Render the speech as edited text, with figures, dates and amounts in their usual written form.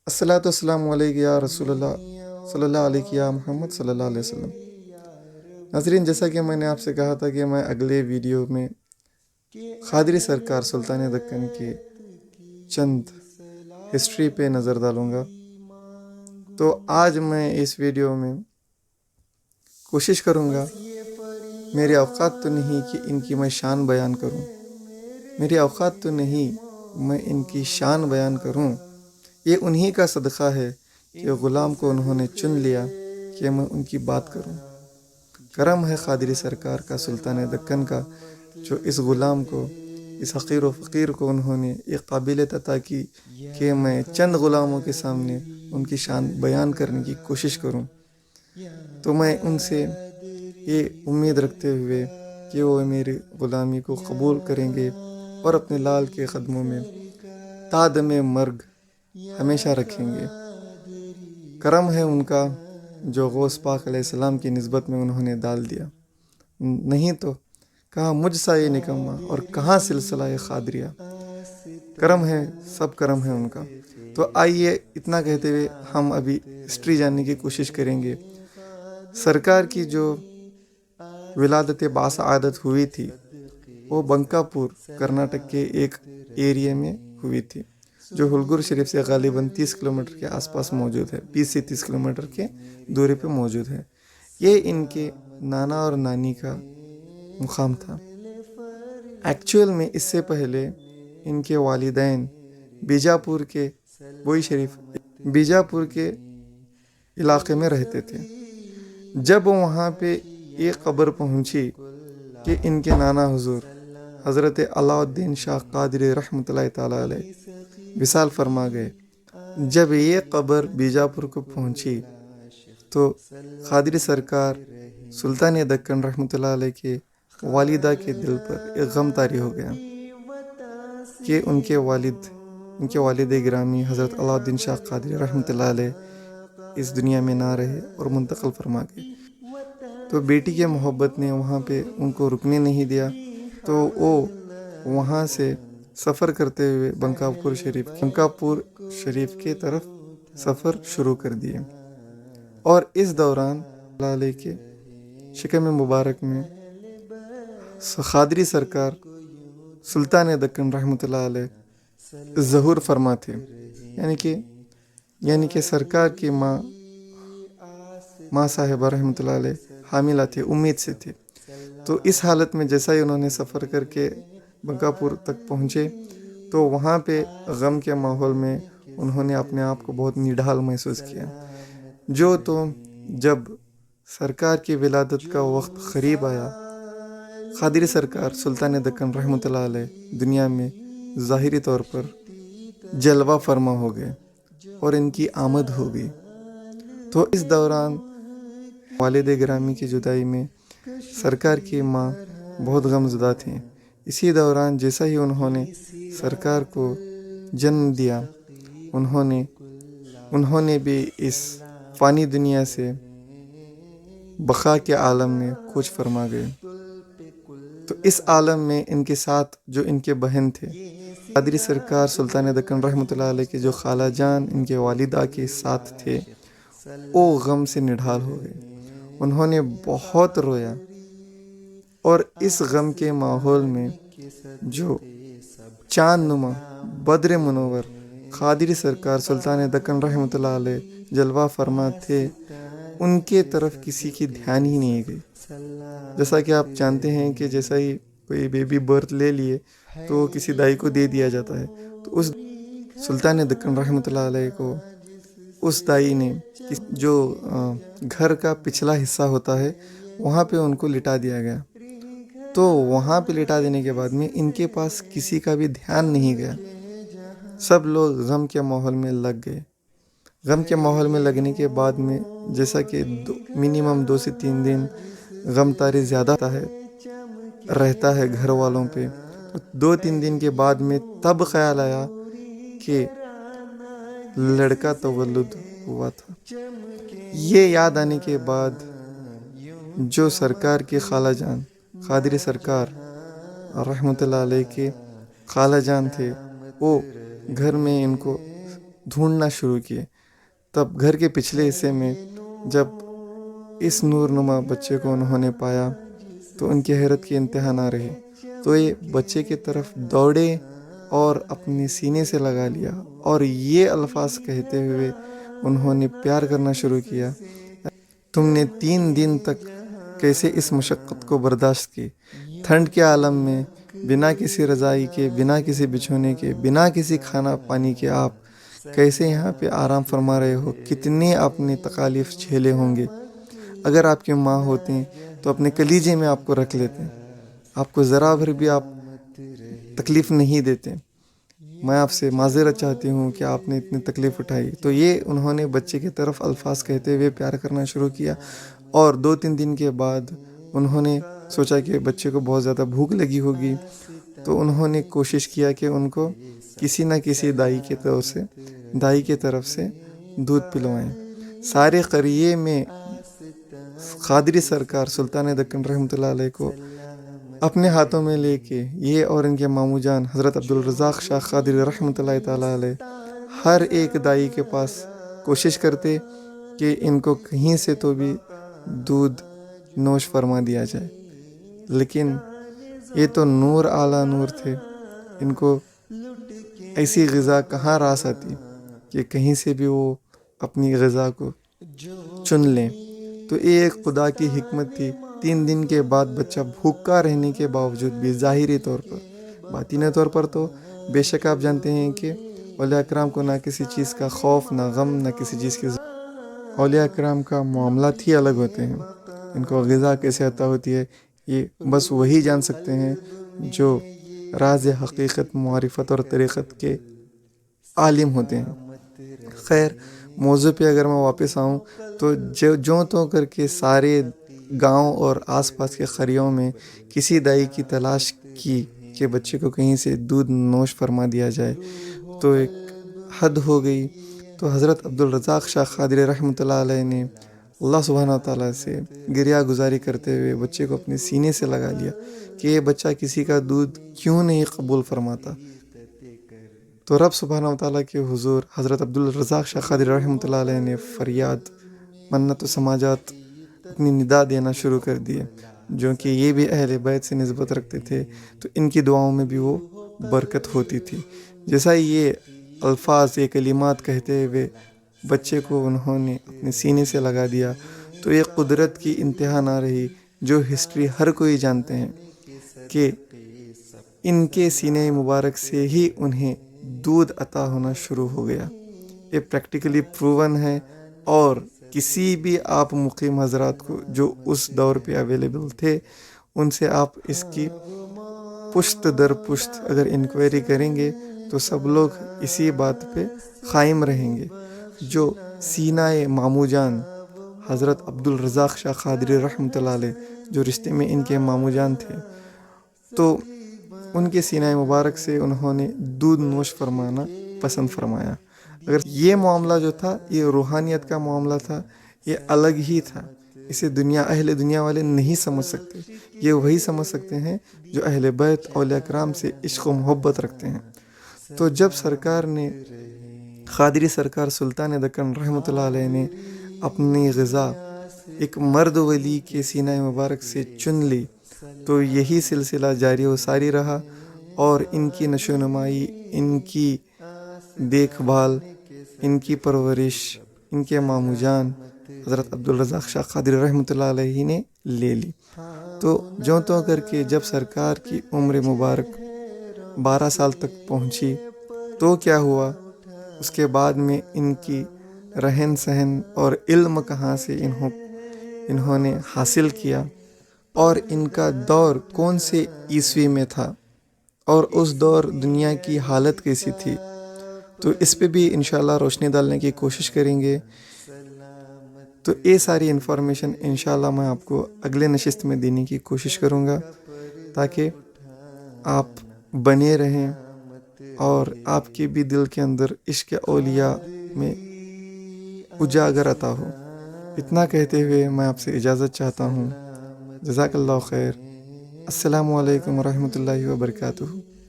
الصلاۃ والسلام علیک یا رسول اللہ صلی اللہ علیہ یا محمد صلی اللہ علیہ وسلم۔ ناظرین، جیسا کہ میں نے آپ سے کہا تھا کہ میں اگلے ویڈیو میں قادری سرکار سلطان دکن کی چند ہسٹری پہ نظر ڈالوں گا، تو آج میں اس ویڈیو میں کوشش کروں گا، میرے اوقات تو نہیں کہ ان کی میں شان بیان کروں، میرے اوقات تو نہیں میں ان کی شان بیان کروں۔ یہ انہی کا صدقہ ہے کہ غلام کو انہوں نے چن لیا کہ میں ان کی بات کروں۔ کرم ہے قادری سرکار کا، سلطان دکن کا، جو اس غلام کو، اس حقیر و فقیر کو انہوں نے ایک قابلیت عطا کی کہ میں چند غلاموں کے سامنے ان کی شان بیان کرنے کی کوشش کروں۔ تو میں ان سے یہ امید رکھتے ہوئے کہ وہ میری غلامی کو قبول کریں گے اور اپنے لال کے قدموں میں تا دم مرگ ہمیشہ رکھیں گے۔ کرم ہے ان کا جو غوث پاک علیہ السلام کی نسبت میں انہوں نے ڈال دیا، نہیں تو کہاں مجھ سا یہ نکما اور کہاں سلسلہ یہ قادریہ۔ کرم ہے، سب کرم ہے ان کا۔ تو آئیے اتنا کہتے ہوئے ہم ابھی ہسٹری جاننے کی کوشش کریں گے۔ سرکار کی جو ولادت باسعادت ہوئی تھی وہ بنکاپور کرناٹک کے ایک ایریے میں ہوئی تھی، جو ہلگور شریف سے غالباً 30 کلومیٹر کے آس پاس موجود ہے، 20 سے 30 کلومیٹر کے دوری پہ موجود ہے۔ یہ ان کے نانا اور نانی کا مقام تھا۔ ایکچوئل میں اس سے پہلے ان کے والدین بیجاپور کے بیجاپور کے علاقے میں رہتے تھے۔ جب وہاں پہ ایک خبر پہنچی کہ ان کے نانا حضور حضرت علاء الدین شاہ قادری رحمۃ اللہ تعالیٰ علیہ وصال فرما گئے، جب یہ خبر بیجاپور کو پہنچی تو قادری سرکار سلطان دکن رحمۃ اللہ علیہ کے والدہ کے دل پر ایک غم طاری ہو گیا کہ ان کے والد گرامی حضرت علاء الدین شاہ قادری رحمۃ اللہ علیہ اس دنیا میں نہ رہے اور منتقل فرما گئے۔ تو بیٹی کے محبت نے وہاں پہ ان کو رکنے نہیں دیا، تو وہ وہاں سے سفر کرتے ہوئے بنکاپور شریف کے طرف سفر شروع کر دیے۔ اور اس دوران علیہ کے شکم مبارک میں قادری سرکار سلطان دکن رحمۃ اللہ علیہ ظہور فرما تھے، یعنی کہ سرکار کی ماں صاحبہ رحمۃ اللہ علیہ حاملہ تھے، امید سے تھے۔ تو اس حالت میں جیسا ہی انہوں نے سفر کر کے بنکاپور تک پہنچے تو وہاں پہ غم کے ماحول میں انہوں نے اپنے آپ کو بہت نڈھال محسوس کیا۔ جب سرکار کی ولادت کا وقت قریب آیا، قادری سرکار سلطان دکن رحمۃ اللہ علیہ دنیا میں ظاہری طور پر جلوہ فرما ہو گئے اور ان کی آمد ہو گئی۔ تو اس دوران والد گرامی کی جدائی میں سرکار کی ماں بہت غم زدہ تھیں۔ اسی دوران جیسا ہی انہوں نے سرکار کو جنم دیا، انہوں نے بھی اس فانی دنیا سے بقا کے عالم میں کوچ فرما گئے۔ تو اس عالم میں ان کے ساتھ جو ان کے بہن تھے، قادری سرکار سلطان دکن رحمۃ اللہ علیہ کے جو خالہ جان ان کے والدہ کے ساتھ تھے، وہ غم سے نڈھال ہو گئے۔ انہوں نے بہت رویا، اور اس غم کے ماحول میں جو چاند نما بدر منور قادری سرکار سلطان دکن رحمۃ اللہ علیہ جلوہ فرما تھے، ان کے طرف کسی کی دھیان ہی نہیں گئی۔ جیسا کہ آپ جانتے ہیں کہ جیسا ہی کوئی بیبی برتھ لے لیے تو کسی دائی کو دے دیا جاتا ہے، تو اس سلطان دکن رحمۃ اللہ علیہ کو اس دائی نے جو گھر کا پچھلا حصہ ہوتا ہے وہاں پہ ان کو لٹا دیا گیا۔ تو وہاں پہ لٹا دینے کے بعد میں ان کے پاس کسی کا بھی دھیان نہیں گیا، سب لوگ غم کے ماحول میں لگ گئے۔ غم کے ماحول میں لگنے کے بعد میں جیسا کہ منیمم 2 سے 3 دن غم طاری زیادہ رہتا ہے گھر والوں پہ، 2-3 دن کے بعد میں تب خیال آیا کہ لڑکا تولد ہوا تھا۔ یہ یاد آنے کے بعد جو سرکار کے خالہ جان قادری سرکار رحمۃ اللہ علیہ کے خالہ جان تھے، وہ گھر میں ان کو ढूंढना शुरू किए। तब घर के पिछले हिस्से में जब इस नूरनुमा बच्चे को उन्होंने पाया तो उनकी हैरत की इंतहा ना रही। तो ये बच्चे की तरफ दौड़े और अपने सीने से लगा लिया और ये अल्फाज कहते हुए उन्होंने प्यार करना शुरू किया, तुमने 3 दिन तक कैसे इस मशक्क़त को बर्दाश्त की, ठंड के आलम में बिना किसी रज़ाई के, बिना किसी बिछोने के, बिना किसी खाना पानी के आप कैसे यहाँ पे आराम फरमा रहे हो, कितने आपने तकालीफ झेले होंगे। अगर आपकी माँ होती तो अपने कलीजे में आपको रख लेते, आपको ज़रा भर भी आप तकलीफ़ नहीं देते। मैं आपसे माज़रत चाहती हूँ कि आपने इतनी तकलीफ़ उठाई। तो ये उन्होंने बच्चे की तरफ अल्फाज कहते हुए प्यार करना शुरू किया। और 2-3 दिन के बाद उन्होंने सोचा कि बच्चे को बहुत ज़्यादा भूख लगी होगी, तो उन्होंने कोशिश किया कि उनको किसी न किसी दाई की तरफ से दूध पिलवाएं। सारे क़रिये में क़ादरी सरकार सुल्तान दक्कन रहमतुल्लाह अलैह को अपने हाथों में लेके ये और इनके मामू जान हज़रत अब्दुल रज़ाक़ शाह क़ादरी रहमतुल्लाह ताला अलैह हर एक दाई के पास कोशिश करते कि इनको कहीं से तो भी दूध नोश फरमा दिया जाए। लेकिन ये तो नूर आला नूर थे, इनको ऐसी ग़िज़ा कहाँ रास आती कि कहीं से भी वो अपनी ग़िज़ा को चुन लें। तो ये एक खुदा की हिकमत थी। 3 दिन के बाद बच्चा भूखा रहने के बावजूद भी ज़ाहिरी तौर पर, बातिनी तौर पर तो बेशक आप जानते हैं कि औलिया कराम को ना किसी चीज़ का खौफ, ना गम, ना किसी चीज़ की औलिया कराम का मामलात ही अलग होते हैं। इनको ग़िज़ा कैसे अता होती है ये बस वही जान सकते हैं जो राज़ हकीकत, मारिफत और तरीक़त के आलिम होते हैं। खैर, मौज़ू पे अगर मैं वापस आऊँ तो जो तो करके सारे गांव और आसपास के क़रियों में किसी दाई की तलाश की कि बच्चे को कहीं से दूध नोश फरमा दिया जाए, तो एक हद हो गई। तो हज़रत अब्दुल रज़ाक़ शाह क़ादरी रहमतुल्लाह अलैह ने अल्लाह सुब्हानहू तआला से गिरिया गुजारी करते हुए बच्चे को अपने सीने से लगा लिया कि ये बच्चा किसी का दूध क्यों नहीं कबूल फरमाता। तो रब सुब्हानहू तआला के हुज़ूर हज़रत अब्दुल रज़ाक़ शाह क़ादरी रहमतुल्लाह अलैह ने फ़रियाद, मन्नत व समाजात, अपनी निदा देना शुरू कर दिए, जो कि ये भी अहले बैत से निस्बत रखते थे, तो इनकी दुआओं में भी वो बरकत होती थी। जैसा ये अल्फाज, ये कलिमात कहते हुए बच्चे को उन्होंने अपने सीने से लगा दिया, तो ये कुदरत की इंतहा ना रही, जो हिस्ट्री हर कोई जानते हैं कि इनके सीने मुबारक से ही उन्हें दूध अता होना शुरू हो गया। ये प्रैक्टिकली प्रूवन है। और किसी भी आप मुकीम हज़रात को जो उस दौर पे अवेलेबल थे, उनसे आप इसकी पुश्त दर पुश्त अगर इंक्वायरी करेंगे तो सब लोग इसी बात पे क़ायम रहेंगे। जो सीनाए मामू जान हज़रत अब्दुल रज़ाक़ शाह क़ादरी रहमतुल्लाह अलैह, जो रिश्ते में इनके मामू जान थे, तो उनके सीनाए मुबारक से उन्होंने दूध नोश फरमाना पसंद फरमाया। अगर ये मामला जो था, ये रूहानियत का मामला था, ये अलग ही था। इसे अहले दुनिया वाले नहीं समझ सकते। ये वही समझ सकते हैं जो अहले बैत औलिया कराम से इश्क़ व मोहब्बत रखते हैं। तो जब सरकार ने, क़ादरी सरकार सुल्तान दक्कन रहमतुल्लाह अलैह ने अपनी ग़िज़ा एक मर्द वली के सीना मुबारक से चुन ली, तो यही सिलसिला जारी व सारी रहा। और इनकी नशोनुमाई, इनकी देखभाल, इनकी परवरिश इनके मामू जान हज़रत अब्दुल रज़ाक़ शाह क़ादरी रहमतुल्लाह अलैह ने ले ली। तो ज्यों त्यों करके जब सरकार की उम्र मुबारक 12 साल तक पहुँची, तो क्या हुआ, उसके बाद में इनकी रहन सहन और इल्म कहाँ से इन्होंने हासिल किया, और इनका दौर कौन से ईस्वी में था, और उस दौर दुनिया की हालत कैसी थी, तो इस पे भी इंशाल्लाह रोशनी डालने की कोशिश करेंगे। तो ये सारी इन्फॉर्मेशन इंशाल्लाह मैं आपको अगले नशिस्त में देने की कोशिश करूँगा, ताकि आप बने रहें और आपके भी दिल के अंदर इश्क़ औलिया में उजागर अता हो। इतना कहते हुए मैं आपसे इजाज़त चाहता हूँ। जज़ाकल्लाहु खैर। अस्सलामु अलैकुम व रहमतुल्लाहि व बरकातुहू।